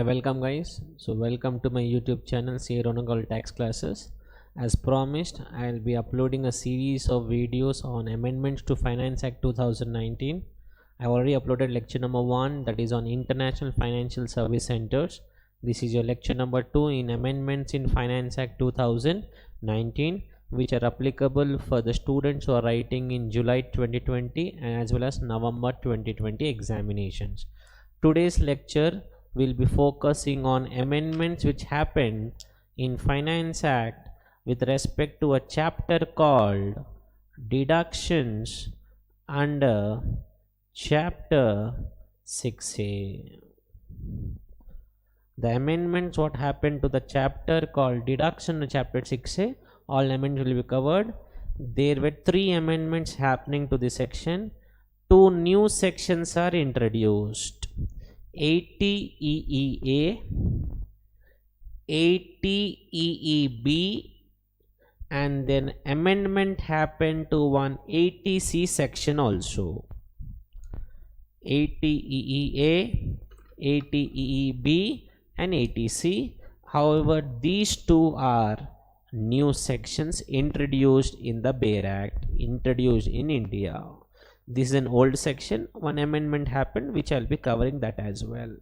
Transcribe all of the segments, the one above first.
Welcome guys. Welcome to my YouTube channel C. Ronagol Tax Classes. As promised, I'll be uploading a series of videos on amendments to Finance Act 2019. I've already uploaded lecture number 1, that is on International Financial Service Centers. This is your lecture number 2 in amendments in Finance Act 2019, which are applicable for the students who are writing in July 2020 as well as November 2020 examinations. Today's lecture will be focusing on amendments which happened in Finance Act with respect to a chapter called Deductions under Chapter 6A. The amendments what happened to the chapter called Deduction under Chapter 6A, all amendments will be covered. There were 3 amendments happening to this section. 2 new sections are introduced. 80EEA, 80EEB, and then amendment happened to 180C section also. 80EEA, 80EEB and 80C. However, these 2 are new sections introduced in the BEAR Act, introduced in India. This is an old section. One amendment happened which I'll be covering that as well.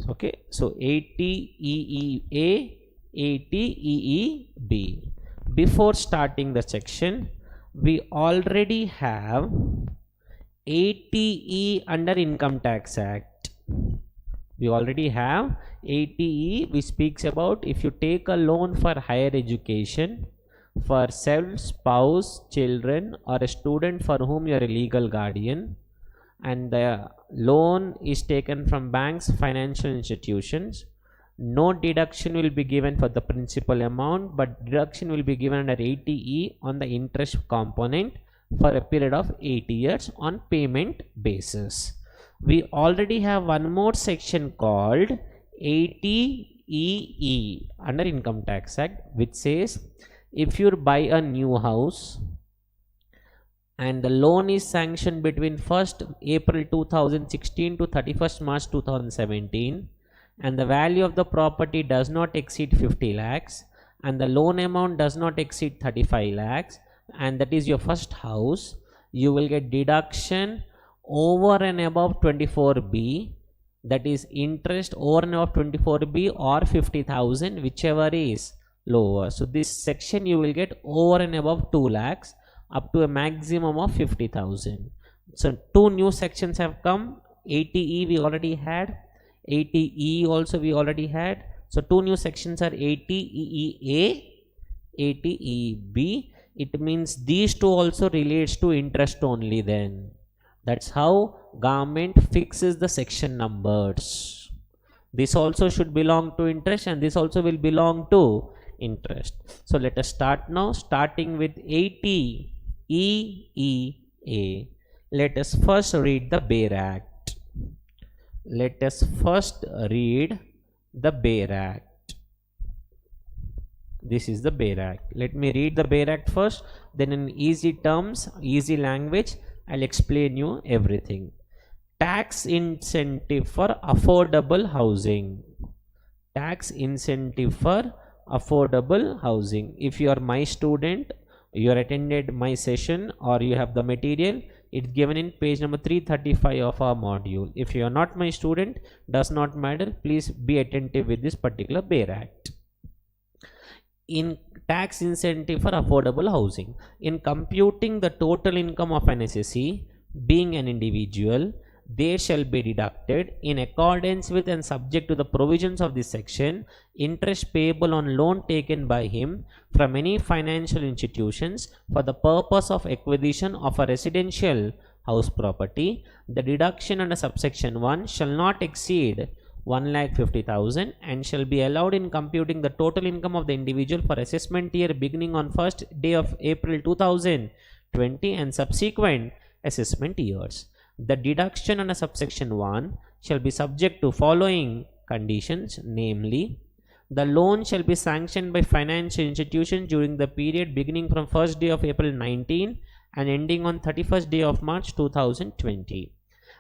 Okay, so 80EEA, 80EEB. Before starting the section, we already have 80E under Income Tax Act. We already have 80E, which speaks about if you take a loan for higher education for self, spouse, children, or a student for whom you are a legal guardian, and the loan is taken from banks, financial institutions, no deduction will be given for the principal amount, but deduction will be given under 80E on the interest component for a period of 80 years on payment basis. We already have one more section called 80EE under Income Tax Act, which says if you buy a new house and the loan is sanctioned between 1st April 2016 to 31st March 2017 and the value of the property does not exceed 50 lakhs and the loan amount does not exceed 35 lakhs and that is your first house, you will get deduction over and above 24B, that is interest over and above 24B or 50,000, whichever is lower. So this section you will get over and above 2 lakhs up to a maximum of 50,000. So 2 new sections have come. 80E we already had, 80E also we already had. So 2 new sections are 80EEA, 80EB. It means these 2 also relates to interest only then. That's how government fixes the section numbers. This also should belong to interest and this also will belong to interest. So let us start now, starting with 80EEA. Let us first read the BEAR Act. Let us first read the BEAR Act. This is the BEAR Act. Let me read the BEAR Act first, then in easy terms, easy language, I'll explain you everything. Tax incentive for affordable housing. Tax incentive for affordable housing. If you are my student, you are attended my session or you have the material, it's given in page number 335 of our module. If you are not my student, does not matter, please be attentive with this particular BEAR Act. In tax incentive for affordable housing, in computing the total income of an SSE, being an individual, there shall be deducted in accordance with and subject to the provisions of this section interest payable on loan taken by him from any financial institutions for the purpose of acquisition of a residential house property. The deduction under subsection 1 shall not exceed 1,50,000 and shall be allowed in computing the total income of the individual for assessment year beginning on 1st day of April 2020 and subsequent assessment years. The deduction under subsection 1 shall be subject to following conditions, namely, the loan shall be sanctioned by financial institutions during the period beginning from 1st day of April 19 and ending on 31st day of March 2020.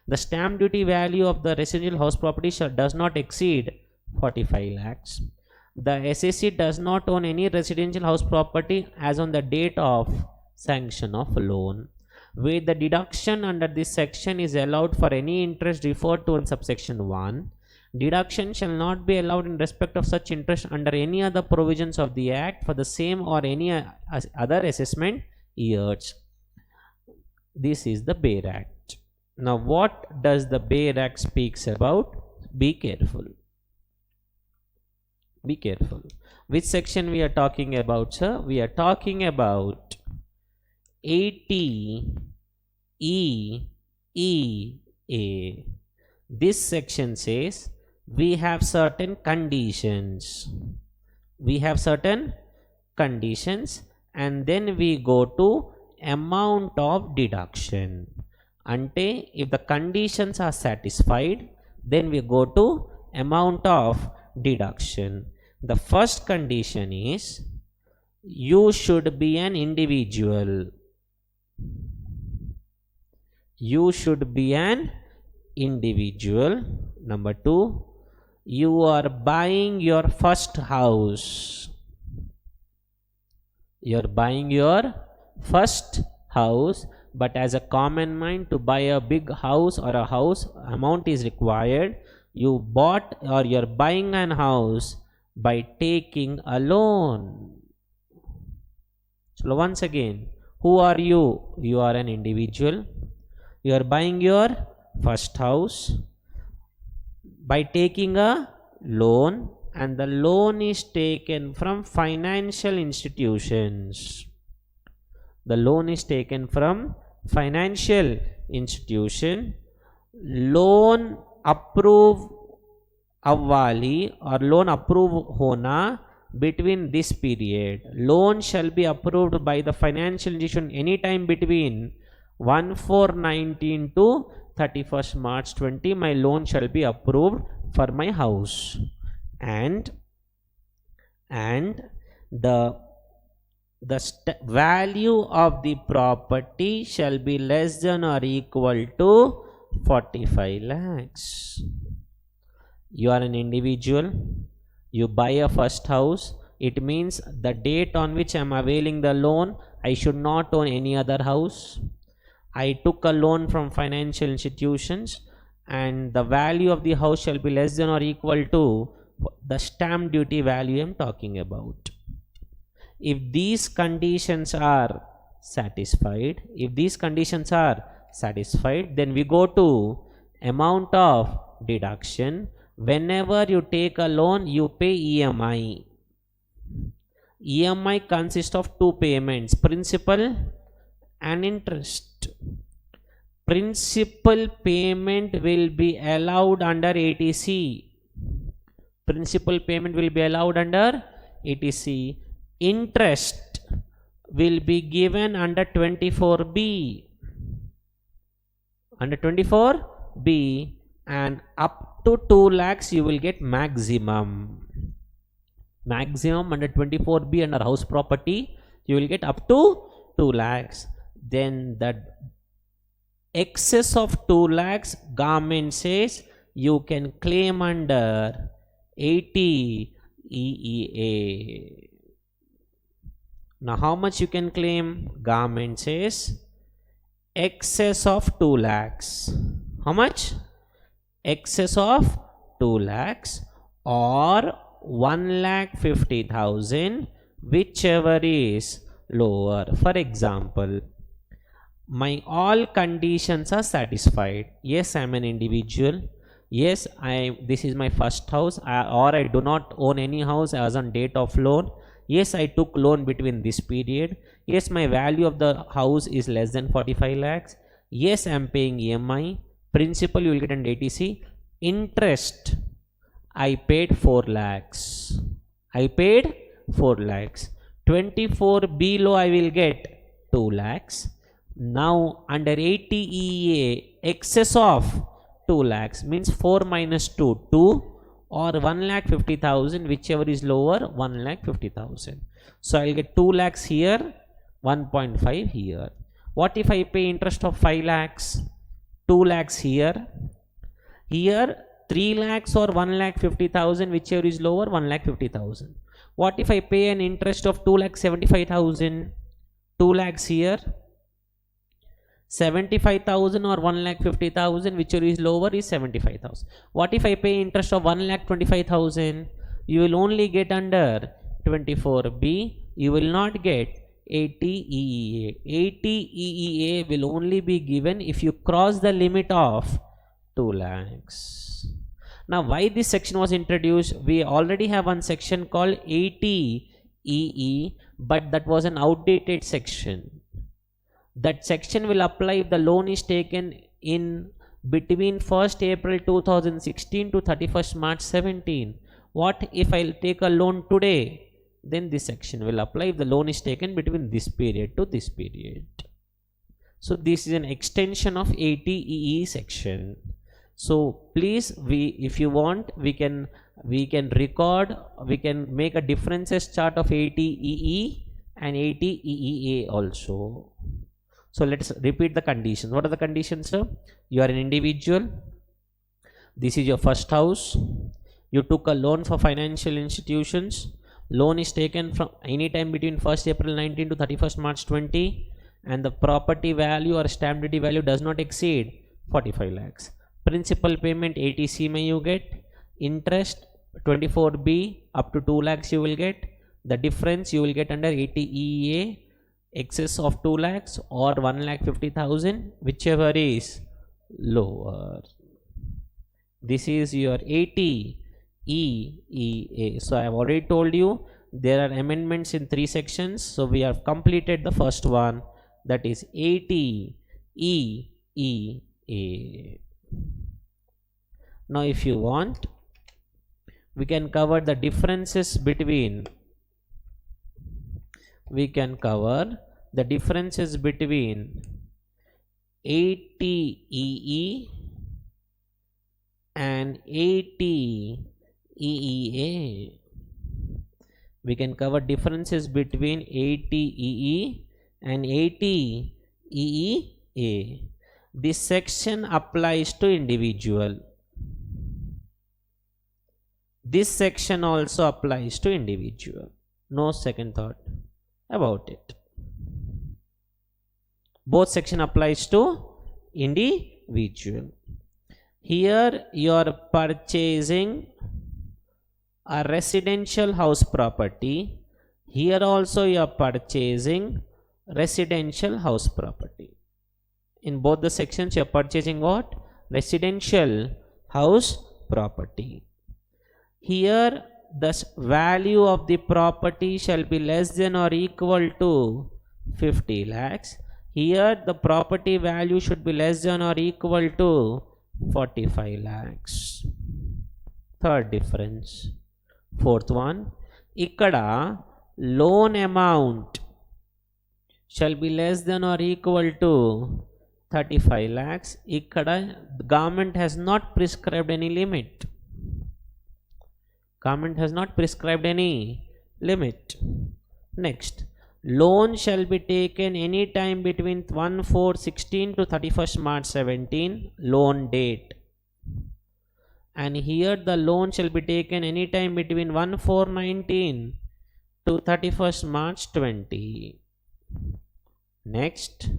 The stamp duty value of the residential house property does not exceed 45 lakhs. The assessee does not own any residential house property as on the date of sanction of loan. Where the deduction under this section is allowed for any interest referred to in subsection 1, deduction shall not be allowed in respect of such interest under any other provisions of the Act for the same or any other assessment years. This is the Bail Act. Now, what does the Bail Act speaks about? Be careful. Be careful. Which section we are talking about, sir? We are talking about 80 EEA. This section says we have certain conditions. We have certain conditions, and then we go to amount of deduction. Ante, if the conditions are satisfied, then we go to amount of deduction. The first condition is you should be an individual. You should be an individual. Number 2, you are buying your first house. You are buying your first house, but as a common mind, to buy a big house or a house, amount is required. You bought or you're buying an house by taking a loan. So once again, who are you? You are an individual. You are buying your first house by taking a loan, and the loan is taken from financial institutions. The loan is taken from financial institution. Loan approve अव्वाली और loan approve होना between this period. Loan shall be approved by the financial institution any time between 1/4/19 to 31st March 20. My loan shall be approved for my house, and the value of the property shall be less than or equal to 45 lakhs. You are an individual, you buy a first house. It means the date on which I am availing the loan, I should not own any other house. I took a loan from financial institutions, and the value of the house shall be less than or equal to the stamp duty value I am talking about. If these conditions are satisfied, then we go to amount of deduction. Whenever you take a loan, you pay EMI. EMI consists of 2 payments, principal and interest. Principal payment will be allowed under ATC. Principal payment will be allowed under ATC. Interest will be given under 24B. Under 24B, and up to 2 lakhs you will get maximum. Maximum under 24B under house property you will get up to 2 lakhs. Then the excess of 2 lakhs, government says you can claim under 80 EEA. Now how much you can claim? Government says excess of 2 lakhs. How much? Excess of 2 lakhs or 1,50,000, whichever is lower. For example, my all conditions are satisfied. Yes, I am an individual. Yes, this is my first house, or I do not own any house as on date of loan. Yes, I took loan between this period. Yes, my value of the house is less than 45 lakhs. Yes, I am paying EMI. Principal you will get an ATC. Interest, I paid 4 lakhs. 24 below I will get 2 lakhs. Now under 80 EA, excess of 2 lakhs means 4 minus 2, 2, or 1,50,000, whichever is lower, 1,50,000. So I will get 2 lakhs here, 1.5 here. What if I pay interest of 5 lakhs? 2 lakhs here. Here 3 lakhs or 1,50,000, whichever is lower, 1,50,000. What if I pay an interest of 2,75,000? 2 lakhs here, 75,000 or 1,50,000, whichever is lower is 75,000. What if I pay interest of 1,25,000? You will only get under 24B. You will not get 80 EEA. 80 EEA will only be given if you cross the limit of 2 lakhs. Now, why this section was introduced? We already have one section called 80 EE, but that was an outdated section. That section will apply if the loan is taken in between 1st April 2016 to 31st March 17. What if I take a loan today? Then this section will apply if the loan is taken between this period to this period. So this is an extension of 80 EE section. So please, if you want, we can record, we can make a differences chart of 80 EE and 80 EEA also. So let's repeat the conditions. What are the conditions, sir? You are an individual. This is your first house. You took a loan for financial institutions. Loan is taken from any time between 1st April 19 to 31st March 20, and the property value or stamp duty value does not exceed 45 lakhs. Principal payment 80C may you get. Interest 24B up to 2 lakhs you will get. The difference you will get under 80 EEA, excess of 2 lakhs or 1,50,000, whichever is lower. This is your 80 EEA. So I have already told you there are amendments in 3 sections. So we have completed the first one, that is 80 EEA. Now if you want, we can cover the differences between 80 EE and 80 EEA. We can cover differences between 80 EE and 80 EEA. This section applies to individual. This section also applies to individual. No second thought about it. Both section applies to individual. Here you are purchasing a residential house property. Here also you are purchasing residential house property. In both the sections you are purchasing what? Residential house property. Here the value of the property shall be less than or equal to 50 lakhs. Here the property value should be less than or equal to 45 lakhs. Third difference. Fourth one, ikkada loan amount shall be less than or equal to 35 lakhs. Ikkada the government has not prescribed any limit. Government has not prescribed any limit. Next, loan shall be taken any time between 1/4/16 to 31st March 17, loan date. And here the loan shall be taken any time between 1/4/19 to 31st March 20. Next,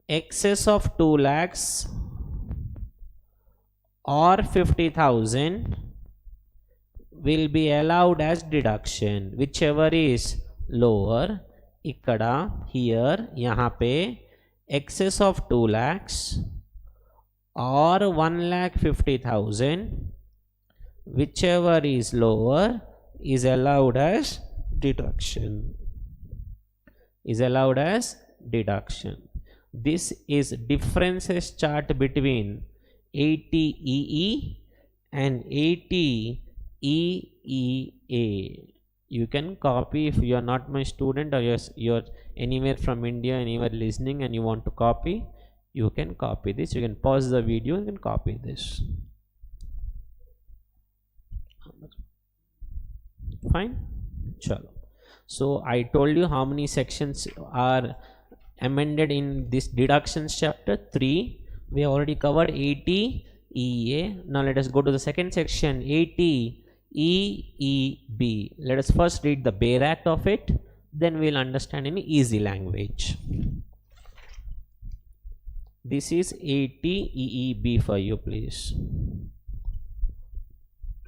excess of 2 lakhs or 50,000 will be allowed as deduction, whichever is lower. Ikkada, here, yahan pe excess of 2 lakhs or 1,50,000, whichever is lower, is allowed as deduction. Is allowed as deduction. This is differences chart between 80 EE and 80 EEA. You can copy if you are not my student or you're anywhere from India, anywhere listening and you want to copy, you can copy this. You can pause the video and can copy this. Fine. Chalo. So I told you how many sections are amended in this deductions chapter. 3. We have already covered AT EA. Now let us go to the second section, AT EEB. Let us first read the bare act of it, then we will understand in easy language. This is AT EEB for you, please.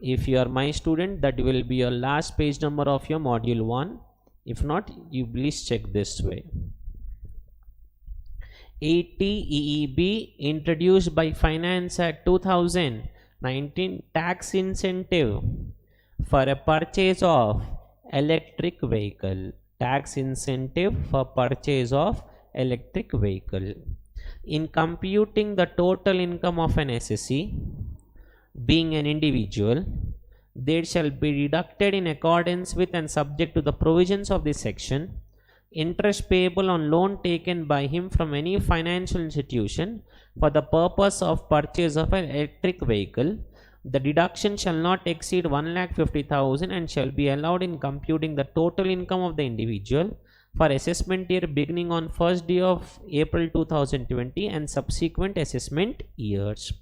If you are my student, that will be your last page number of your module 1. If not, you please check this way. AT EEB, introduced by Finance Act 2019, tax incentive for a purchase of electric vehicle. Tax incentive for purchase of electric vehicle. In computing the total income of an assessee, being an individual, there shall be deducted in accordance with and subject to the provisions of this section interest payable on loan taken by him from any financial institution for the purpose of purchase of an electric vehicle. The deduction shall not exceed 1,50,000 and shall be allowed in computing the total income of the individual for assessment year beginning on first day of April 2020 and subsequent assessment years.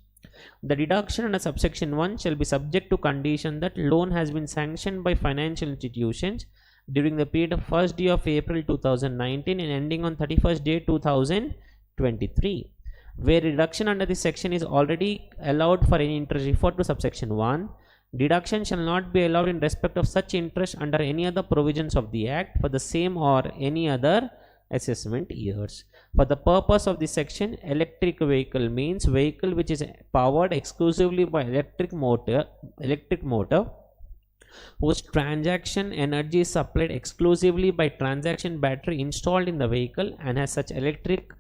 The deduction under subsection 1 shall be subject to condition that loan has been sanctioned by financial institutions during the period of first day of April 2019 and ending on 31st day 2023. Where reduction under this section is already allowed for any interest referred to subsection 1, deduction shall not be allowed in respect of such interest under any other provisions of the Act for the same or any other assessment years. For the purpose of this section, electric vehicle means vehicle which is powered exclusively by electric motor whose transaction energy is supplied exclusively by transaction battery installed in the vehicle and has such electric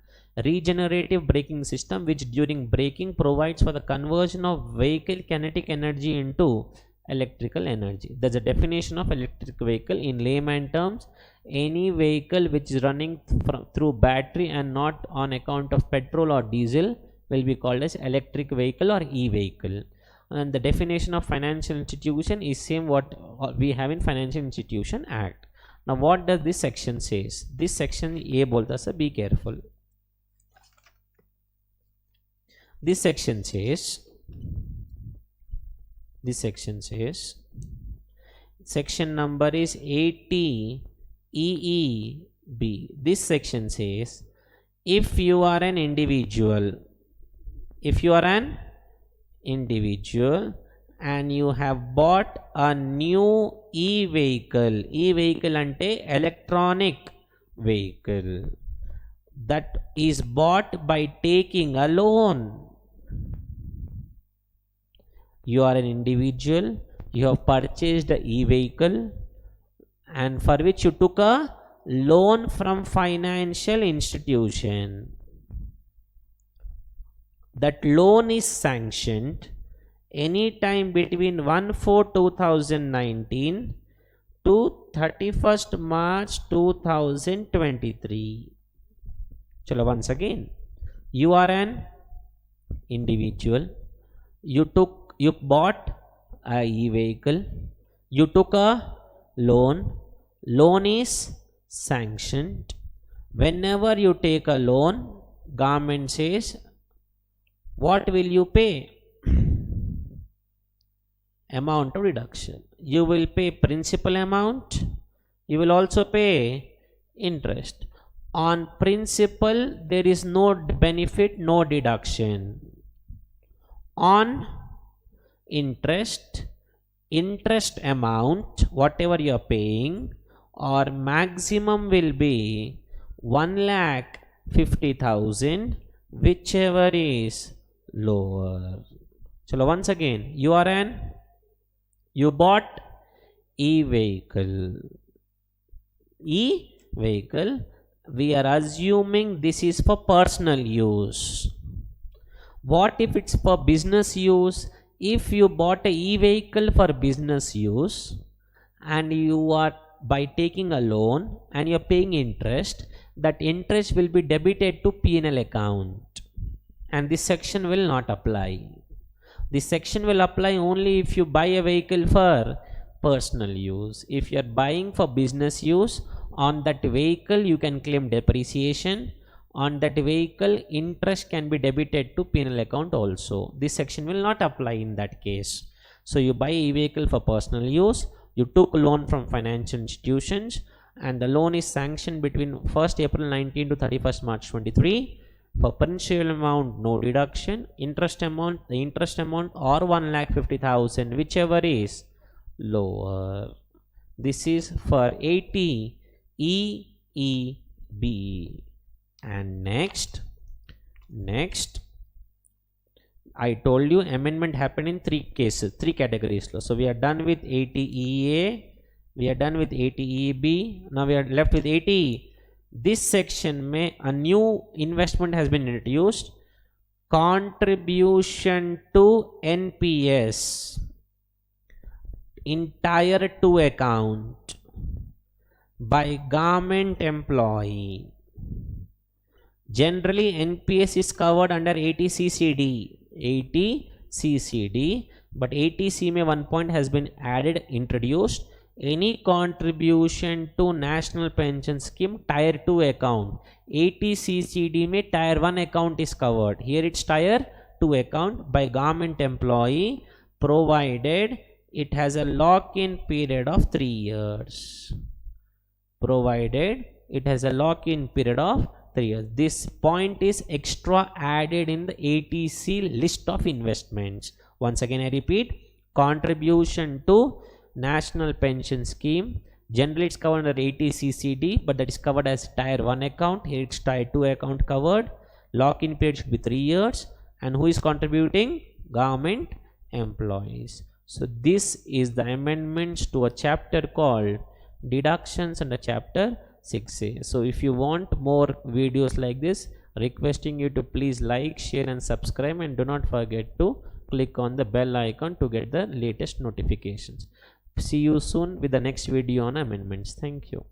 regenerative braking system which during braking provides for the conversion of vehicle kinetic energy into electrical energy. That's a definition of electric vehicle in layman terms. Any vehicle which is running through battery and not on account of petrol or diesel will be called as electric vehicle or e-vehicle. And the definition of financial institution is same what we have in Financial Institution Act. Now what does this section says? This section A bolta hai, be careful. This section says section number is AT EEB. This section says if you are an individual and you have bought a new e-vehicle ante electronic vehicle that is bought by taking a loan. You are an individual, you have purchased the e-vehicle and for which you took a loan from financial institution. That loan is sanctioned any time between 1/4/2019 to 31st March 2023. Chalo, once again, you are an individual, you bought a e-vehicle, you took a loan is sanctioned. Whenever you take a loan, government says what will you pay? Amount of deduction. You will pay principal amount, you will also pay interest. On principal there is no benefit, no deduction. On interest amount, whatever you are paying, or maximum will be 1,50,000, whichever is lower. So once again, you bought e-vehicle. We are assuming this is for personal use. What if it's for business use? If you bought a e-vehicle for business use and you are by taking a loan and you're paying interest, that interest will be debited to P&L account and this section will not apply. This section will apply only if you buy a vehicle for personal use. If you are buying for business use, on that vehicle you can claim depreciation. on that vehicle, interest can be debited to penal account also. This section will not apply in that case. So you buy a vehicle for personal use, you took a loan from financial institutions, and the loan is sanctioned between 1st April 19 to 31st March 23. For principal amount, no deduction. Interest amount, the interest amount or 1,50,000, whichever is lower. This is for 80 EEB. And next, I told you amendment happened in 3 cases, 3 categories. So we are done with 80EA, we are done with 80EB, now we are left with 80. This section may a new investment has been introduced, contribution to NPS in Tier 2 account by government employee. Generally NPS is covered under 80CCD, but 80C may one point has been added, introduced. Any contribution to national pension scheme Tier 2 account, 80CCD may Tier 1 account is covered. Here it's Tier 2 account by government employee, provided it has a lock-in period of 3 years. Provided it has a lock-in period of 3 years. This point is extra added in the 80C list of investments. Once again I repeat, contribution to national pension scheme, generally it's covered under 80CCD, but that is covered as Tier 1 account. Here it's Tier 2 account covered. Lock-in period should be 3 years. And who is contributing? Government employees. So this is the amendments to a chapter called deductions under chapter 6A. So if you want more videos like this, requesting you to please like, share and subscribe, and do not forget to click on the bell icon to get the latest notifications. See you soon with the next video on amendments. Thank you.